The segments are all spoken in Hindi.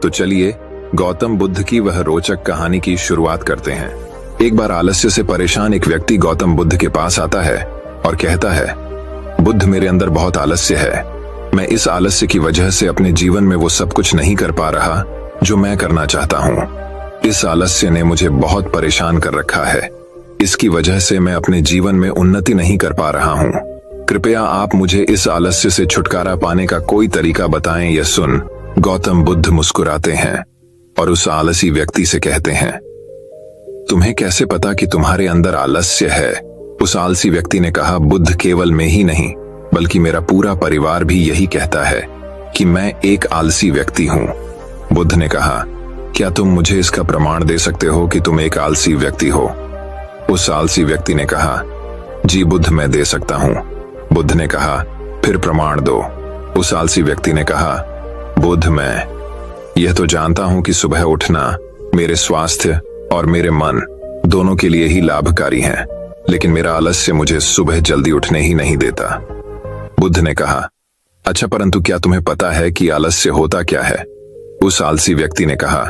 तो चलिए गौतम बुद्ध की वह रोचक कहानी की शुरुआत करते हैं। एक बार आलस्य से परेशान एक व्यक्ति गौतम बुद्ध के पास आता है और कहता है, बुद्ध, मेरे अंदर बहुत आलस्य है। मैं इस आलस्य की वजह से अपने जीवन में वो सब कुछ नहीं कर पा रहा जो मैं करना चाहता हूँ। इस आलस्य ने मुझे बहुत परेशान कर रखा है। इसकी वजह से मैं अपने जीवन में उन्नति नहीं कर पा रहा हूँ। कृपया आप मुझे इस आलस्य से छुटकारा पाने का कोई तरीका बताएं। यह सुन गौतम बुद्ध मुस्कुराते हैं और उस आलसी व्यक्ति से कहते हैं, तुम्हें कैसे पता कि तुम्हारे अंदर आलस्य है? उस आलसी व्यक्ति ने कहा, बुद्ध, केवल मैं ही नहीं बल्कि मेरा पूरा परिवार भी यही कहता है कि मैं एक आलसी व्यक्ति हूँ। बुद्ध ने कहा, क्या तुम मुझे इसका प्रमाण दे सकते हो कि तुम एक आलसी व्यक्ति हो? उस आलसी व्यक्ति ने कहा, जी बुद्ध, मैं दे सकता हूँ। बुद्ध ने कहा, फिर प्रमाण दो। उस आलसी व्यक्ति ने कहा, बुद्ध, मैं यह तो जानता हूं कि सुबह उठना मेरे स्वास्थ्य और मेरे मन दोनों के लिए ही लाभकारी है, लेकिन मेरा आलस्य मुझे सुबह जल्दी उठने ही नहीं देता। बुद्ध ने कहा, अच्छा, परंतु क्या तुम्हें पता है कि आलस्य होता क्या है? उस आलसी व्यक्ति ने कहा,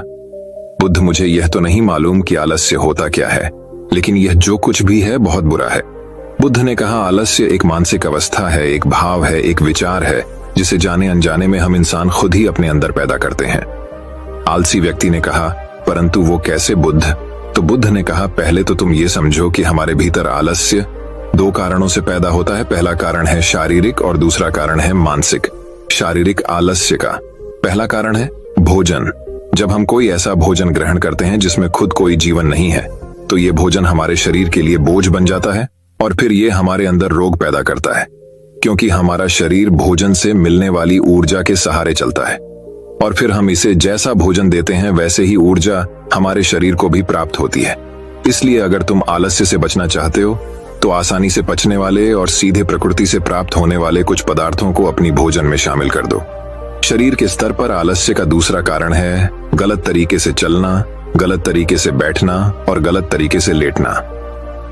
बुद्ध, मुझे यह तो नहीं मालूम कि आलस्य होता क्या है, लेकिन यह जो कुछ भी है बहुत बुरा है। बुद्ध ने कहा, आलस्य एक मानसिक अवस्था है, एक भाव है, एक विचार है जिसे जाने अनजाने में हम इंसान खुद ही अपने अंदर पैदा करते हैं। आलसी व्यक्ति ने कहा, परंतु वो कैसे बुद्ध? तो बुद्ध ने कहा, पहले तो तुम ये समझो कि हमारे भीतर आलस्य दो कारणों से पैदा होता है। पहला कारण है शारीरिक और दूसरा कारण है मानसिक। शारीरिक आलस्य का पहला कारण है भोजन। जब हम कोई ऐसा भोजन ग्रहण करते हैं जिसमें खुद कोई जीवन नहीं है, तो ये भोजन हमारे शरीर के लिए बोझ बन जाता है और फिर ये हमारे अंदर रोग पैदा करता है, क्योंकि हमारा शरीर भोजन से मिलने वाली ऊर्जा के सहारे चलता है और फिर हम इसे जैसा भोजन देते हैं वैसे ही ऊर्जा हमारे शरीर को भी प्राप्त होती है। इसलिए अगर तुम आलस्य से बचना चाहते हो तो आसानी से पचने वाले और सीधे प्रकृति से प्राप्त होने वाले कुछ पदार्थों को अपनी भोजन में शामिल कर दो। शरीर के स्तर पर आलस्य का दूसरा कारण है गलत तरीके से चलना, गलत तरीके से बैठना और गलत तरीके से लेटना।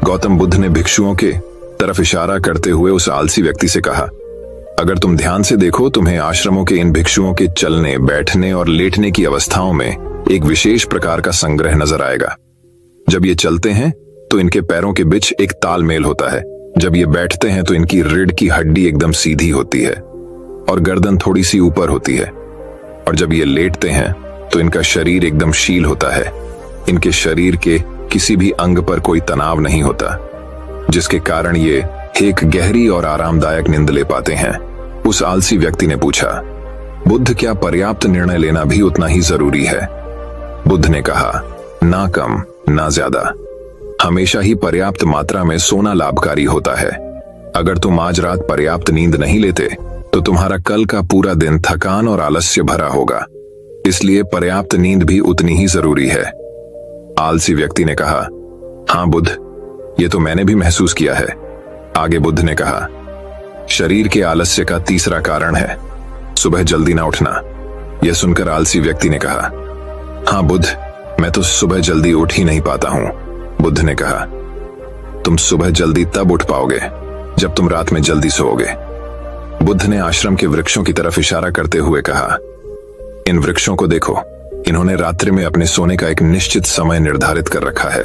गौतम बुद्ध ने भिक्षुओं के तरफ इशारा करते हुए उस आलसी व्यक्ति से कहा, अगर तुम ध्यान से देखो, तुम्हें आश्रमों के इन भिक्षुओं के चलने, बैठने और लेटने की अवस्थाओं में एक विशेष प्रकार का संग्रह नजर आएगा। जब ये चलते हैं तो इनके पैरों के बीच एक तालमेल होता है। जब ये बैठते हैं तो इनकी रीढ़ की हड्डी एकदम सीधी होती है और गर्दन थोड़ी सी ऊपर होती है, और जब ये लेटते हैं तो इनका शरीर एकदम शील होता है। इनके शरीर के किसी भी अंग पर कोई तनाव नहीं होता, जिसके कारण ये एक गहरी और आरामदायक नींद ले पाते हैं। उस आलसी व्यक्ति ने पूछा, बुद्ध, क्या पर्याप्त निर्णय लेना भी उतना ही जरूरी है? बुद्ध ने कहा, ना कम ना ज्यादा, हमेशा ही पर्याप्त मात्रा में सोना लाभकारी होता है। अगर तुम आज रात पर्याप्त नींद नहीं लेते तो तुम्हारा कल का पूरा दिन थकान और आलस्य भरा होगा। इसलिए पर्याप्त नींद भी उतनी ही जरूरी है। आलसी व्यक्ति ने कहा, हाँ बुद्ध, ये तो मैंने भी महसूस किया है। आगे बुद्ध ने कहा, शरीर के आलस्य का तीसरा कारण है सुबह जल्दी ना उठना। यह सुनकर आलसी व्यक्ति ने कहा, हाँ बुद्ध, मैं तो सुबह जल्दी उठ ही नहीं पाता हूं। बुद्ध ने कहा, तुम सुबह जल्दी तब उठ पाओगे जब तुम रात में जल्दी सोओगे। बुद्ध ने आश्रम के वृक्षों की तरफ इशारा करते हुए कहा, इन वृक्षों को देखो, इन्होंने रात्रि में अपने सोने का एक निश्चित समय निर्धारित कर रखा है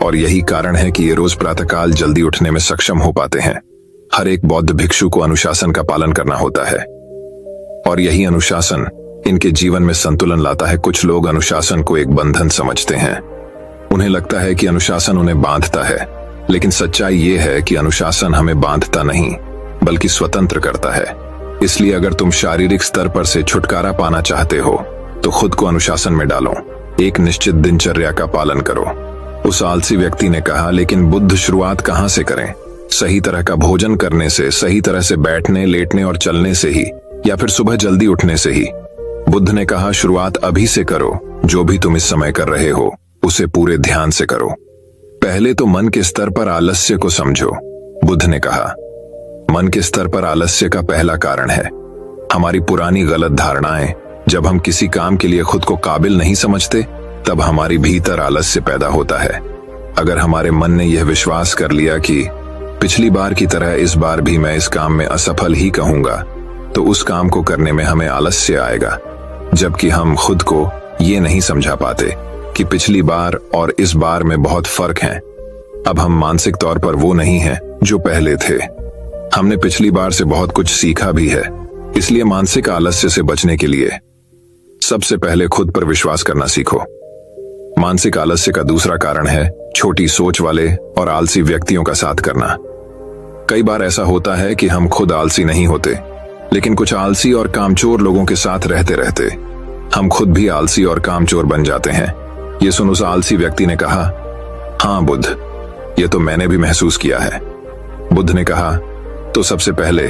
और यही कारण है कि ये रोज प्रातःकाल जल्दी उठने में सक्षम हो पाते हैं। हर एक बौद्ध भिक्षु को अनुशासन का पालन करना होता है और यही अनुशासन इनके जीवन में संतुलन लाता है। कुछ लोग अनुशासन को एक बंधन समझते हैं। उन्हें लगता है कि अनुशासन उन्हें बांधता है, लेकिन सच्चाई ये है कि अनुशासन हमें बांधता नहीं बल्कि स्वतंत्र करता है। इसलिए अगर तुम शारीरिक स्तर पर से छुटकारा पाना चाहते हो तो खुद को अनुशासन में डालो, एक निश्चित दिनचर्या का पालन करो। उस आलसी व्यक्ति ने कहा, लेकिन बुद्ध, शुरुआत कहां से करें? सही तरह का भोजन करने से, सही तरह से बैठने, लेटने और चलने से ही, या फिर सुबह जल्दी उठने से ही? बुद्ध ने कहा, शुरुआत अभी से करो। जो भी तुम इस समय कर रहे हो उसे पूरे ध्यान से करो। पहले तो मन के स्तर पर आलस्य को समझो। बुद्ध ने कहा, मन के स्तर पर आलस्य का पहला कारण है हमारी पुरानी गलत धारणाएं। जब हम किसी काम के लिए खुद को काबिल नहीं समझते तब हमारी भीतर आलस्य पैदा होता है। अगर हमारे मन ने यह विश्वास कर लिया कि पिछली बार की तरह इस बार भी मैं इस काम में असफल ही कहूंगा, तो उस काम को करने में हमें आलस्य आएगा, जबकि हम खुद को ये नहीं समझा पाते कि पिछली बार और इस बार में बहुत फर्क है। अब हम मानसिक तौर पर वो नहीं हैं जो पहले थे। हमने पिछली बार से बहुत कुछ सीखा भी है। इसलिए मानसिक आलस्य से बचने के लिए सबसे पहले खुद पर विश्वास करना सीखो। मानसिक आलस्य का दूसरा कारण है छोटी सोच वाले और आलसी व्यक्तियों का साथ करना। कई बार ऐसा होता है कि हम खुद आलसी नहीं होते, लेकिन कुछ आलसी और कामचोर लोगों के साथ रहते रहते हम खुद भी आलसी और कामचोर बन जाते हैं। ये सुन उस आलसी व्यक्ति ने कहा, हाँ बुद्ध, ये तो मैंने भी महसूस किया है। बुद्ध ने कहा, तो सबसे पहले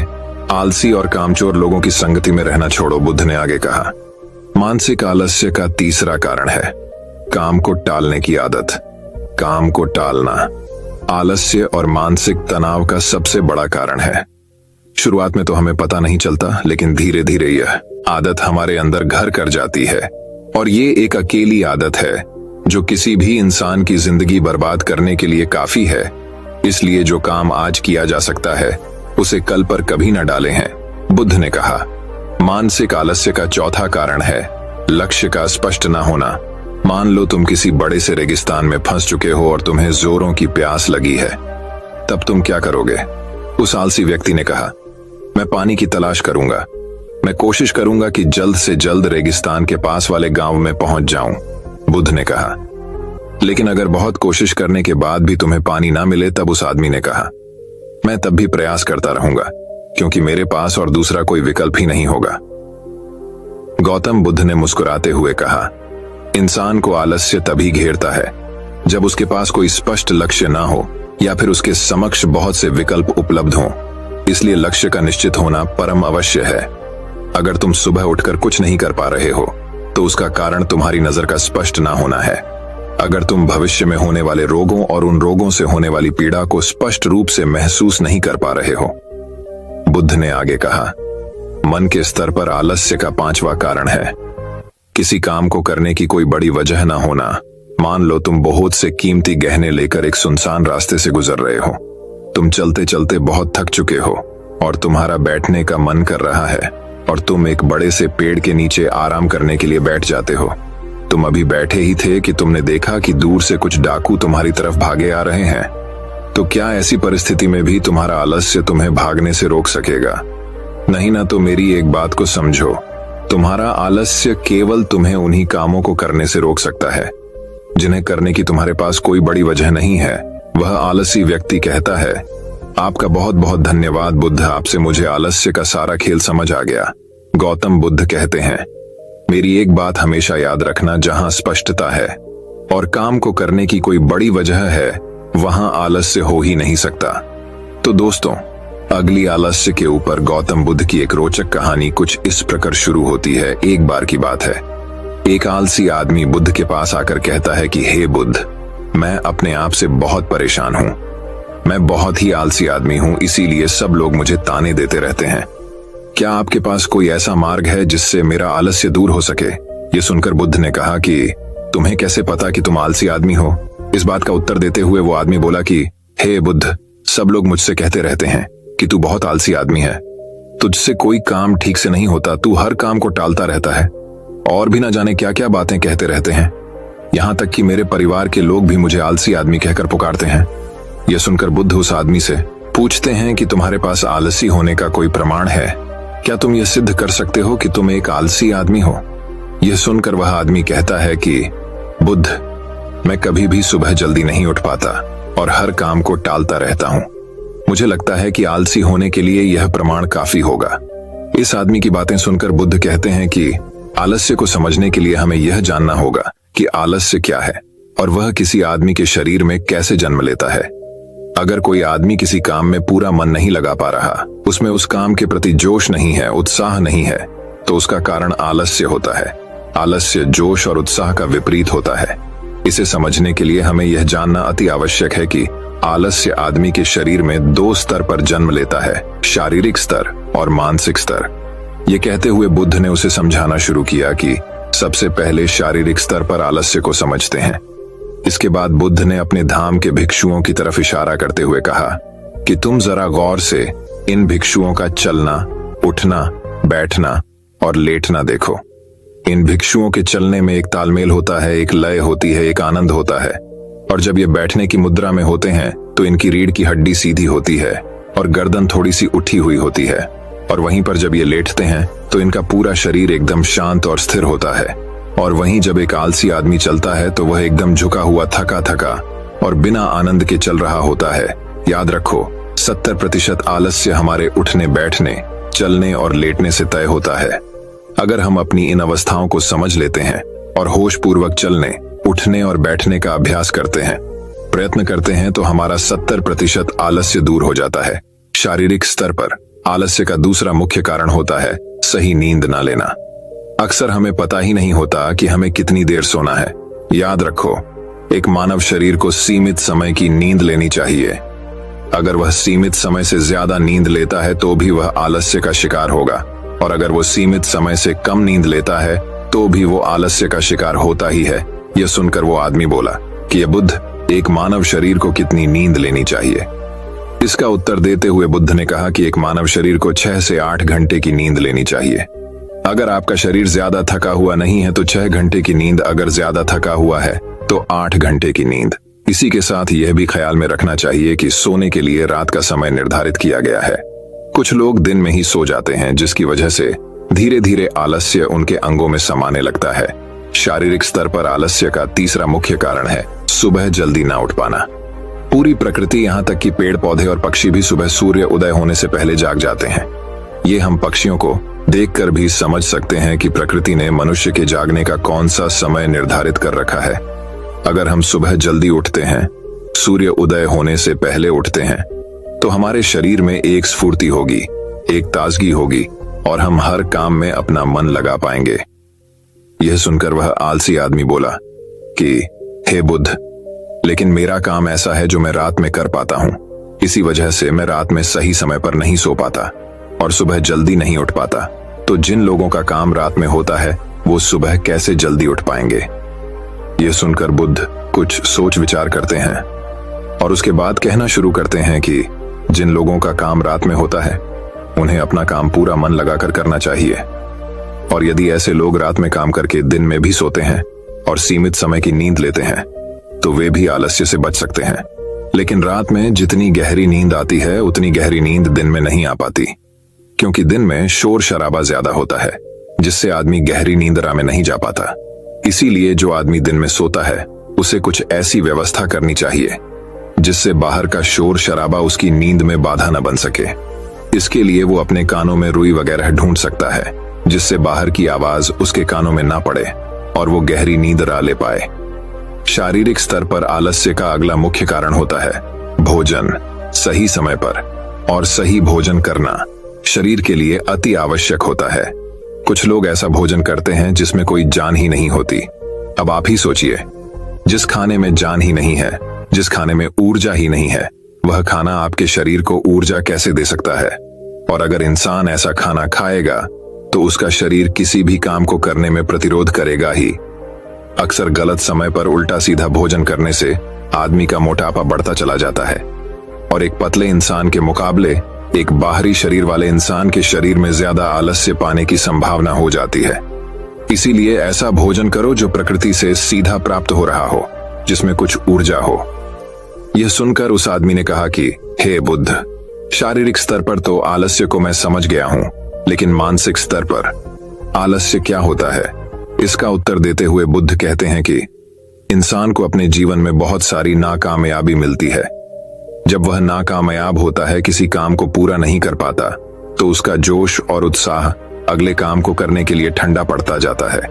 आलसी और कामचोर लोगों की संगति में रहना छोड़ो। बुद्ध ने आगे कहा, मानसिक आलस्य का तीसरा कारण है काम को टालने की आदत। काम को टालना आलस्य और मानसिक तनाव का सबसे बड़ा कारण है। शुरुआत में तो हमें पता नहीं चलता, लेकिन धीरे धीरे यह आदत हमारे अंदर घर कर जाती है। और ये एक अकेली आदत है जो किसी भी इंसान की जिंदगी बर्बाद करने के लिए काफी है। इसलिए जो काम आज किया जा सकता है उसे कल पर कभी न डालें हैं। बुद्ध ने कहा, मानसिक आलस्य का चौथा कारण है लक्ष्य का स्पष्ट न होना। मान लो तुम किसी बड़े से रेगिस्तान में फंस चुके हो और तुम्हें जोरों की प्यास लगी है, तब तुम क्या करोगे? उस आलसी व्यक्ति ने कहा, मैं पानी की तलाश करूंगा। मैं कोशिश करूंगा कि जल्द से जल्द रेगिस्तान के पास वाले गांव में पहुंच जाऊं। बुद्ध ने कहा, लेकिन अगर बहुत कोशिश करने के बाद भी तुम्हें पानी ना मिले, तब उस आदमी ने कहा, मैं तब भी प्रयास करता रहूंगा, क्योंकि मेरे पास और दूसरा कोई विकल्प ही नहीं होगा। गौतम बुद्ध ने मुस्कुराते हुए कहा, इंसान को आलस्य तभी घेरता है जब उसके पास कोई स्पष्ट लक्ष्य ना हो या फिर उसके समक्ष बहुत से विकल्प उपलब्ध हों। इसलिए लक्ष्य का निश्चित होना परम अवश्य है। अगर तुम सुबह उठकर कुछ नहीं कर पा रहे हो तो उसका कारण तुम्हारी नजर का स्पष्ट ना होना है। अगर तुम भविष्य में होने वाले रोगों और उन रोगों से होने वाली पीड़ा को स्पष्ट रूप से महसूस नहीं कर पा रहे हो। बुद्ध ने आगे कहा, मन के स्तर पर आलस्य का पांचवा कारण है किसी काम को करने की कोई बड़ी वजह ना होना। मान लो तुम बहुत से कीमती गहने लेकर एक सुनसान रास्ते से गुजर रहे हो। तुम चलते चलते बहुत थक चुके हो और तुम्हारा बैठने का मन कर रहा है और तुम एक बड़े से पेड़ के नीचे आराम करने के लिए बैठ जाते हो। तुम अभी बैठे ही थे कि तुमने देखा कि दूर से कुछ डाकू तुम्हारी तरफ भागे आ रहे हैं। तो क्या ऐसी परिस्थिति में भी तुम्हारा आलस्य तुम्हें भागने से रोक सकेगा? नहीं ना। तो मेरी एक बात को समझो, तुम्हारा आलस्य केवल तुम्हें उन्हीं कामों को करने से रोक सकता है जिन्हें करने की तुम्हारे पास कोई बड़ी वजह नहीं है। वह आलसी व्यक्ति कहता है, आपका बहुत बहुत धन्यवाद बुद्ध, आपसे मुझे आलस्य का सारा खेल समझ आ गया। गौतम बुद्ध कहते हैं, मेरी एक बात हमेशा याद रखना, जहां स्पष्टता है और काम को करने की कोई बड़ी वजह है, वहां आलस्य हो ही नहीं सकता। तो दोस्तों, अगली आलस्य के ऊपर गौतम बुद्ध की एक रोचक कहानी कुछ इस प्रकार शुरू होती है। एक बार की बात है, एक आलसी आदमी बुद्ध के पास आकर कहता है कि हे बुद्ध, मैं अपने आप से बहुत परेशान हूं। मैं बहुत ही आलसी आदमी हूं, इसीलिए सब लोग मुझे ताने देते रहते हैं। क्या आपके पास कोई ऐसा मार्ग है जिससे मेरा आलस्य दूर हो सके? ये सुनकर बुद्ध ने कहा कि तुम्हें कैसे पता कि तुम आलसी आदमी हो? इस बात का उत्तर देते हुए वो आदमी बोला कि हे बुद्ध, सब लोग मुझसे कहते रहते हैं कि तू बहुत आलसी आदमी है, तुझसे कोई काम ठीक से नहीं होता, तू हर काम को टालता रहता है और भी ना जाने क्या क्या बातें कहते रहते हैं। यहां तक कि मेरे परिवार के लोग भी मुझे आलसी आदमी कहकर पुकारते हैं। यह सुनकर बुद्ध उस आदमी से पूछते हैं कि तुम्हारे पास आलसी होने का कोई प्रमाण है? क्या तुम यह सिद्ध कर सकते हो कि तुम एक आलसी आदमी हो? यह सुनकर वह आदमी कहता है कि बुद्ध, मैं कभी भी सुबह जल्दी नहीं उठ पाता और हर काम को टालता रहता हूं। मुझे लगता है कि आलसी होने के लिए यह प्रमाण काफी होगा। इस आदमी की बातें सुनकर बुद्ध कहते हैं कि आलस्य को समझने के लिए हमें यह जानना होगा कि आलस्य क्या है और वह किसी आदमी के शरीर में कैसे जन्म लेता है। अगर कोई आदमी किसी काम में पूरा मन नहीं लगा पा रहा, उसमें उस काम के प्रति जोश नहीं है, उत्साह नहीं है, तो उसका कारण आलस्य होता है। आलस्य जोश और उत्साह का विपरीत होता है। इसे समझने के लिए हमें यह जानना अति आवश्यक है कि आलस्य आदमी के शरीर में दो स्तर पर जन्म लेता है, शारीरिक स्तर और मानसिक स्तर। ये कहते हुए बुद्ध ने उसे समझाना शुरू किया कि सबसे पहले शारीरिक स्तर पर आलस्य को समझते हैं। इसके बाद बुद्ध ने अपने धाम के भिक्षुओं की तरफ इशारा करते हुए कहा कि तुम जरा गौर से इन भिक्षुओं का चलना, उठना, बैठना और लेटना देखो। इन भिक्षुओं के चलने में एक तालमेल होता है, एक लय होती है, एक आनंद होता है। और जब ये बैठने की मुद्रा में होते हैं तो इनकी रीढ़ की हड्डी सीधी होती है और गर्दन थोड़ी सी उठी हुई होती है। और वहीं पर जब ये लेटते हैं तो इनका पूरा शरीर एकदम शांत और स्थिर होता है। और वहीं जब एक आलसी आदमी चलता है तो वह एकदम झुका हुआ, थका थका और बिना आनंद के चल रहा होता है। याद रखो, 70% आलस्य हमारे उठने, बैठने, चलने और लेटने से तय होता है। अगर हम अपनी इन अवस्थाओं को समझ लेते हैं और होश पूर्वक चलने, उठने और बैठने का अभ्यास करते हैं, प्रयत्न करते हैं, तो हमारा 70% आलस्य दूर हो जाता है। शारीरिक स्तर पर आलस्य का दूसरा मुख्य कारण होता है सही नींद ना लेना। अक्सर हमें पता ही नहीं होता कि हमें कितनी देर सोना है। याद रखो, एक मानव शरीर को सीमित समय की नींद लेनी चाहिए। अगर वह सीमित समय से ज्यादा नींद लेता है तो भी वह आलस्य का शिकार होगा, और अगर वो सीमित समय से कम नींद लेता है तो भी वो आलस्य का शिकार होता ही है। यह सुनकर वो आदमी बोला कि ये बुद्ध, एक मानव शरीर को कितनी नींद लेनी चाहिए? इसका उत्तर देते हुए बुद्ध ने कहा कि एक मानव शरीर को 6 से 8 घंटे की नींद लेनी चाहिए। अगर आपका शरीर ज्यादा थका हुआ नहीं है तो 6 घंटे की नींद, अगर ज्यादा थका हुआ है तो 8 घंटे की नींद। इसी के साथ यह भी ख्याल में रखना चाहिए कि सोने के लिए रात का समय निर्धारित किया गया है। कुछ लोग दिन में ही सो जाते हैं, जिसकी वजह से धीरे धीरे आलस्य उनके अंगों में समाने लगता है। शारीरिक स्तर पर आलस्य का तीसरा मुख्य कारण है सुबह जल्दी ना उठ पाना। पूरी प्रकृति, यहाँ तक कि पेड़ पौधे और पक्षी भी सुबह सूर्य उदय होने से पहले जाग जाते हैं। ये हम पक्षियों को देखकर भी समझ सकते हैं कि प्रकृति ने मनुष्य के जागने का कौन सा समय निर्धारित कर रखा है। अगर हम सुबह जल्दी उठते हैं, सूर्य उदय होने से पहले उठते हैं, तो हमारे शरीर में एक स्फूर्ति होगी, एक ताजगी होगी और हम हर काम में अपना मन लगा पाएंगे। यह सुनकर वह आलसी आदमी बोला कि हे बुद्ध, लेकिन मेरा काम ऐसा है जो मैं रात में कर पाता हूं। इसी वजह से मैं रात में सही समय पर नहीं सो पाता और सुबह जल्दी नहीं उठ पाता। तो जिन लोगों का काम रात में होता है वो सुबह कैसे जल्दी उठ पाएंगे? यह सुनकर बुद्ध कुछ सोच विचार करते हैं और उसके बाद कहना शुरू करते हैं कि जिन लोगों का काम रात में होता है उन्हें अपना काम पूरा मन लगाकर करना चाहिए। और यदि ऐसे लोग रात में काम करके दिन में भी सोते हैं और सीमित समय की नींद लेते हैं तो वे भी आलस्य से बच सकते हैं। लेकिन रात में जितनी गहरी नींद आती है उतनी गहरी नींद दिन में नहीं आ पाती, क्योंकि दिन में शोर शराबा ज्यादा होता है, जिससे आदमी गहरी नींदरा में नहीं जा पाता। इसीलिए जो आदमी दिन में सोता है उसे कुछ ऐसी व्यवस्था करनी चाहिए जिससे बाहर का शोर शराबा उसकी नींद में बाधा न बन सके। इसके लिए वो अपने कानों में रुई वगैरह ढूंढ सकता है, जिससे बाहर की आवाज उसके कानों में ना पड़े और वो गहरी नींद रा ले पाए। शारीरिक स्तर पर आलस्य का अगला मुख्य कारण होता है भोजन। सही समय पर और सही भोजन करना शरीर के लिए अति आवश्यक होता है। कुछ लोग ऐसा भोजन करते हैं जिसमें कोई जान ही नहीं होती। अब आप ही सोचिए, जिस खाने में जान ही नहीं है, जिस खाने में ऊर्जा ही नहीं है, वह खाना आपके शरीर को ऊर्जा कैसे दे सकता है? और अगर इंसान ऐसा खाना खाएगा तो उसका शरीर किसी भी काम को करने में प्रतिरोध करेगा ही। अक्सर गलत समय पर उल्टा सीधा भोजन करने से आदमी का मोटापा बढ़ता चला जाता है और एक पतले इंसान के मुकाबले एक बाहरी शरीर वाले इंसान के शरीर में ज्यादा आलस्य पाने की संभावना हो जाती है। इसीलिए ऐसा भोजन करो जो प्रकृति से सीधा प्राप्त हो रहा हो, जिसमें कुछ ऊर्जा हो। यह सुनकर उस आदमी ने कहा कि हे बुद्ध, शारीरिक स्तर पर तो आलस्य को मैं समझ गया हूं, लेकिन मानसिक स्तर पर आलस्य क्या होता है? इसका उत्तर देते हुए बुद्ध कहते हैं कि इंसान को अपने जीवन में बहुत सारी नाकामयाबी मिलती है। जब वह नाकामयाब होता है, किसी काम को पूरा नहीं कर पाता, तो उसका जोश और उत्साह अगले काम को करने के लिए ठंडा पड़ता जाता है।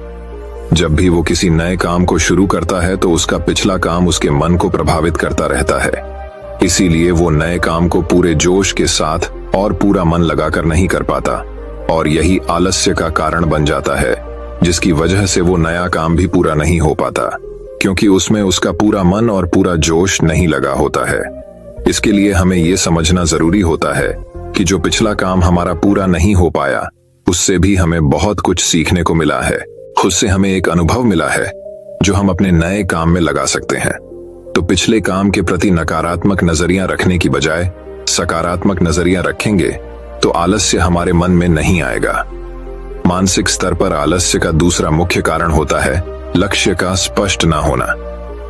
जब भी वो किसी नए काम को शुरू करता है तो उसका पिछला काम उसके मन को प्रभावित करता रहता है। इसीलिए वो नए काम को पूरे जोश के साथ और पूरा मन लगाकर नहीं कर पाता और यही आलस्य का कारण बन जाता है, जिसकी वजह से वो नया काम भी पूरा नहीं हो पाता, क्योंकि उसमें उसका पूरा मन और पूरा जोश नहीं लगा होता है। इसके लिए हमें ये समझना जरूरी होता है कि जो पिछला काम हमारा पूरा नहीं हो पाया, उससे भी हमें बहुत कुछ सीखने को मिला है। उससे हमें एक अनुभव मिला है जो हम अपने नए काम में लगा सकते हैं। तो पिछले काम के प्रति नकारात्मक नजरिया रखने की बजाय सकारात्मक नजरिया रखेंगे तो आलस्य हमारे मन में नहीं आएगा। मानसिक स्तर पर आलस्य का दूसरा मुख्य कारण होता है लक्ष्य का स्पष्ट ना होना।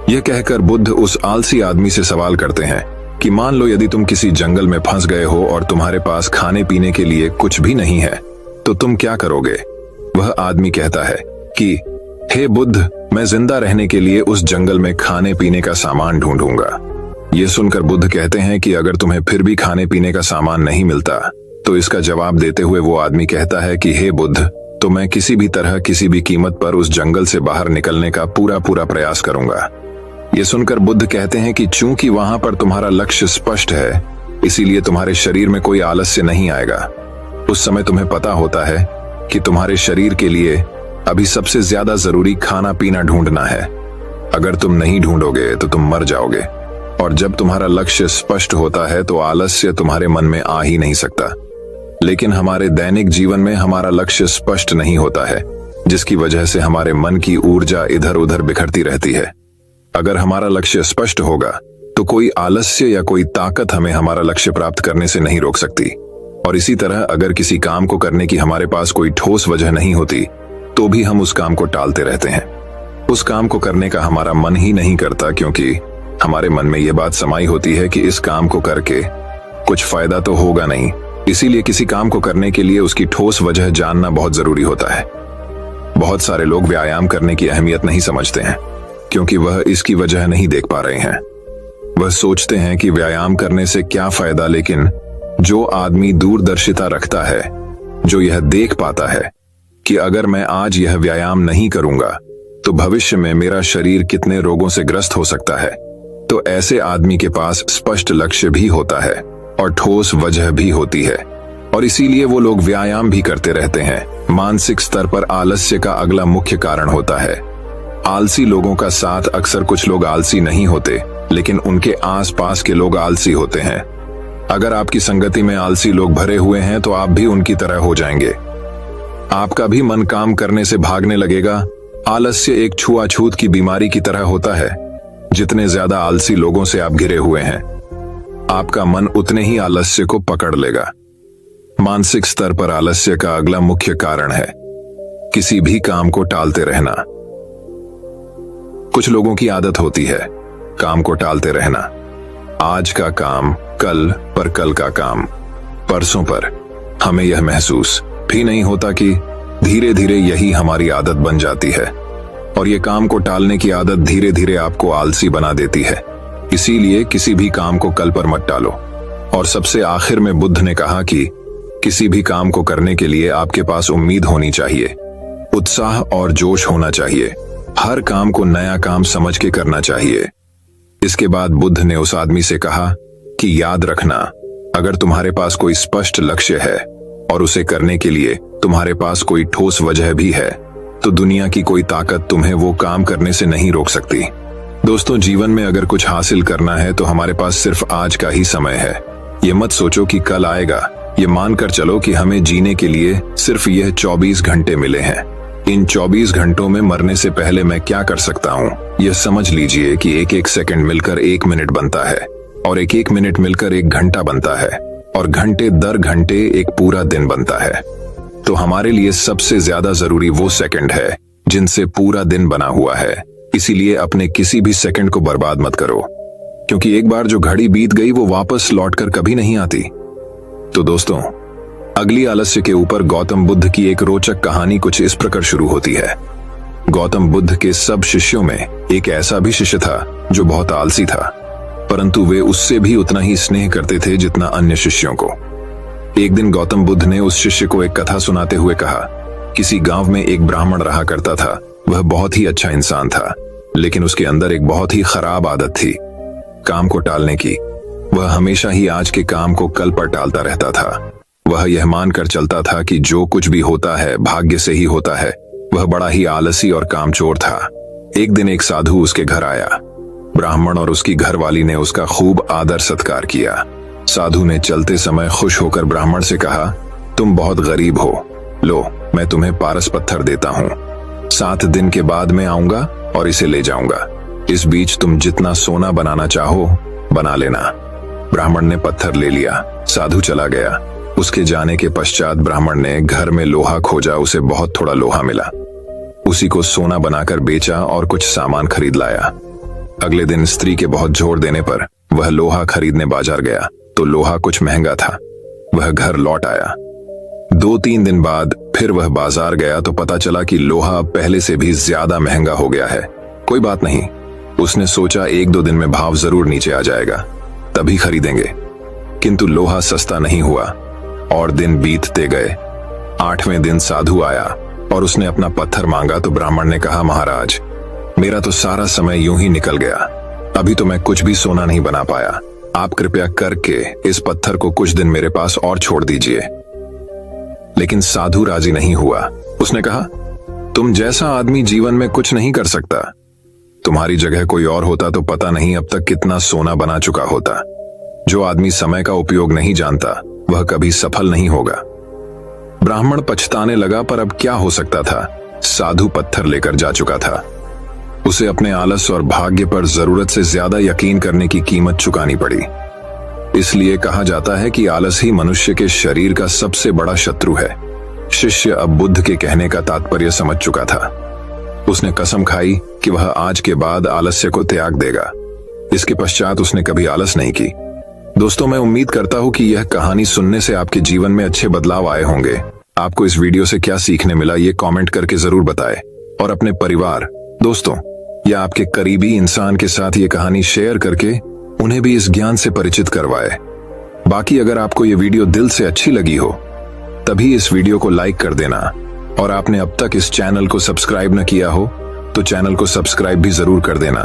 यह कहकर बुद्ध उस आलसी आदमी से सवाल करते हैं कि मान लो यदि तुम किसी जंगल में फंस गए हो और तुम्हारे पास खाने पीने के लिए कुछ भी नहीं है तो तुम क्या करोगे। वह आदमी कहता है कि हे बुद्ध, मैं जिंदा रहने के लिए उस जंगल में खाने पीने का सामान ढूंढूंगा। ये सुनकर बुद्ध कहते हैं कि अगर तुम्हें फिर भी खाने पीने का सामान नहीं मिलता तो इसका जवाब देते हुए वो आदमी कहता है कि हे बुद्ध, तो मैं किसी भी तरह किसी भी कीमत पर उस जंगल से बाहर निकलने का पूरा प्रयास करूंगा। ये सुनकर बुद्ध कहते हैं कि चूंकि वहां पर तुम्हारा लक्ष्य स्पष्ट है इसीलिए तुम्हारे शरीर में कोई आलस्य नहीं आएगा। उस समय तुम्हें पता होता है कि तुम्हारे शरीर के लिए अभी सबसे ज्यादा जरूरी खाना पीना ढूंढना है। अगर तुम नहीं ढूंढोगे तो तुम मर जाओगे, और जब तुम्हारा लक्ष्य स्पष्ट होता है तो आलस्य तुम्हारे मन में आ ही नहीं सकता। लेकिन हमारे दैनिक जीवन में हमारा लक्ष्य स्पष्ट नहीं होता है, जिसकी वजह से हमारे मन की ऊर्जा इधर उधर बिखरती रहती है। अगर हमारा लक्ष्य स्पष्ट होगा तो कोई आलस्य या कोई ताकत हमें हमारा लक्ष्य प्राप्त करने से नहीं रोक सकती। और इसी तरह अगर किसी काम को करने की हमारे पास कोई ठोस वजह नहीं होती तो भी हम उस काम को टालते रहते हैं। उस काम को करने का हमारा मन ही नहीं करता, क्योंकि हमारे मन में यह बात समाई होती है कि इस काम को करके कुछ फायदा तो होगा नहीं। इसीलिए किसी काम को करने के लिए उसकी ठोस वजह जानना बहुत जरूरी होता है। बहुत सारे लोग व्यायाम करने की अहमियत नहीं समझते हैं, क्योंकि वह इसकी वजह नहीं देख पा रहे हैं। वह सोचते हैं कि व्यायाम करने से क्या फायदा, लेकिन जो आदमी दूरदर्शिता रखता है, जो यह देख पाता है कि अगर मैं आज यह व्यायाम नहीं करूंगा तो भविष्य में मेरा शरीर कितने रोगों से ग्रस्त हो सकता है, तो ऐसे आदमी के पास स्पष्ट लक्ष्य भी होता है और ठोस वजह भी होती है, और इसीलिए वो लोग व्यायाम भी करते रहते हैं। मानसिक स्तर पर आलस्य का अगला मुख्य कारण होता है आलसी लोगों का साथ। अक्सर कुछ लोग आलसी नहीं होते, लेकिन उनके आसपास के लोग आलसी होते हैं। अगर आपकी संगति में आलसी लोग भरे हुए हैं तो आप भी उनकी तरह हो जाएंगे। आपका भी मन काम करने से भागने लगेगा। आलस्य एक छुआछूत की बीमारी की तरह होता है। जितने ज्यादा आलसी लोगों से आप घिरे हुए हैं, आपका मन उतने ही आलस्य को पकड़ लेगा। मानसिक स्तर पर आलस्य का अगला मुख्य कारण है किसी भी काम को टालते रहना। कुछ लोगों की आदत होती है काम को टालते रहना। आज का काम कल पर, कल का काम परसों पर। हमें यह महसूस भी नहीं होता कि धीरे धीरे यही हमारी आदत बन जाती है, और यह काम को टालने की आदत धीरे धीरे आपको आलसी बना देती है। इसीलिए किसी भी काम को कल पर मत टालो। और सबसे आखिर में बुद्ध ने कहा कि किसी भी काम को करने के लिए आपके पास उम्मीद होनी चाहिए, उत्साह और जोश होना चाहिए। हर काम को नया काम समझ के करना चाहिए। इसके बाद बुद्ध ने उस आदमी से कहा कि याद रखना, अगर तुम्हारे पास कोई स्पष्ट लक्ष्य है और उसे करने के लिए तुम्हारे पास कोई ठोस वजह भी है, तो दुनिया की कोई ताकत तुम्हें वो काम करने से नहीं रोक सकती। दोस्तों, जीवन में अगर कुछ हासिल करना है तो हमारे पास सिर्फ आज का ही समय है। ये मत सोचो कि कल आएगा। ये मानकर चलो कि हमें जीने के लिए सिर्फ यह 24 घंटे मिले हैं। इन 24 घंटों में मरने से पहले मैं क्या कर सकता हूँ, यह समझ लीजिए कि एक एक सेकंड मिलकर 1 मिनट बनता है, और एक एक मिनट मिलकर 1 घंटा बनता है, और घंटे दर घंटे एक पूरा दिन बनता है। तो हमारे लिए सबसे ज्यादा जरूरी वो सेकंड है जिनसे पूरा दिन बना हुआ है। इसीलिए अपने किसी भी सेकंड को बर्बाद मत करो, क्योंकि एक बार जो घड़ी बीत गई वो वापस लौटकर कभी नहीं आती। तो दोस्तों, अगली आलस्य के ऊपर गौतम बुद्ध की एक रोचक कहानी कुछ इस प्रकार शुरू होती है। गौतम बुद्ध के सब शिष्यों में एक ऐसा भी शिष्य था जो बहुत आलसी था, परंतु वे उससे भी उतना ही स्नेह करते थे जितना अन्य शिष्यों को। एक दिन गौतम बुद्ध ने उस शिष्य को एक कथा सुनाते हुए कहा, किसी गांव में एक ब्राह्मण रहा करता था। वह बहुत ही अच्छा इंसान था, लेकिन उसके अंदर एक बहुत ही खराब आदत थी, काम को टालने की। वह हमेशा ही आज के काम को कल पर टालता रहता था। वह यह मानकर चलता था कि जो कुछ भी होता है भाग्य से ही होता है। वह बड़ा ही आलसी और कामचोर था। एक दिन एक साधु उसके घर आया। ब्राह्मण और उसकी घरवाली ने उसका खूब आदर सत्कार किया। साधु ने चलते समय खुश होकर ब्राह्मण से कहा, तुम बहुत गरीब हो, लो मैं तुम्हें पारस पत्थर देता हूँ। 7 दिन के बाद मैं आऊंगा और इसे ले जाऊंगा। इस बीच तुम जितना सोना बनाना चाहो बना लेना। ब्राह्मण ने पत्थर ले लिया। साधु चला गया। उसके जाने के पश्चात ब्राह्मण ने घर में लोहा खोजा। उसे बहुत थोड़ा लोहा मिला। उसी को सोना बनाकर बेचा और कुछ सामान खरीद लाया। अगले दिन स्त्री के बहुत जोर देने पर वह लोहा खरीदने बाजार गया तो लोहा कुछ महंगा था। वह घर लौट आया। 2-3 दिन बाद फिर वह बाजार गया तो पता चला कि लोहा अब पहले से भी ज्यादा महंगा हो गया है। कोई बात नहीं, उसने सोचा 1-2 दिन में भाव जरूर नीचे आ जाएगा, तभी खरीदेंगे। किंतु लोहा सस्ता नहीं हुआ और दिन बीतते गए। 8वें दिन साधु आया और उसने अपना पत्थर मांगा तो ब्राह्मण ने कहा, महाराज, मेरा तो सारा समय यूं ही निकल गया। अभी तो मैं कुछ भी सोना नहीं बना पाया। आप कृपया करके इस पत्थर को कुछ दिन मेरे पास और छोड़ दीजिए। लेकिन साधु राजी नहीं हुआ। उसने कहा, तुम जैसा आदमी जीवन में कुछ नहीं कर सकता। तुम्हारी जगह कोई और होता तो पता नहीं अब तक कितना सोना बना चुका होता। जो आदमी समय का उपयोग नहीं जानता वह कभी सफल नहीं होगा। ब्राह्मण पछताने लगा, पर अब क्या हो सकता था। साधु पत्थर लेकर जा चुका था। उसे अपने आलस और भाग्य पर जरूरत से ज्यादा यकीन करने की कीमत चुकानी पड़ी। इसलिए कहा जाता है कि आलस ही मनुष्य के शरीर का सबसे बड़ा शत्रु है। शिष्य अब बुद्ध के कहने का तात्पर्य समझ चुका था। उसने कसम खाई कि वह आज के बाद आलस्य को त्याग देगा। इसके पश्चात उसने कभी आलस नहीं की। दोस्तों, मैं उम्मीद करता हूं कि यह कहानी सुनने से आपके जीवन में अच्छे बदलाव आए होंगे। आपको इस वीडियो से क्या सीखने मिला ये कमेंट करके जरूर बताएं और अपने परिवार, दोस्तों या आपके करीबी इंसान के साथ ये कहानी शेयर करके उन्हें भी इस ज्ञान से परिचित करवाएं। बाकी अगर आपको ये वीडियो दिल से अच्छी लगी हो तभी इस वीडियो को लाइक कर देना और आपने अब तक इस चैनल को सब्सक्राइब न किया हो तो चैनल को सब्सक्राइब भी जरूर कर देना।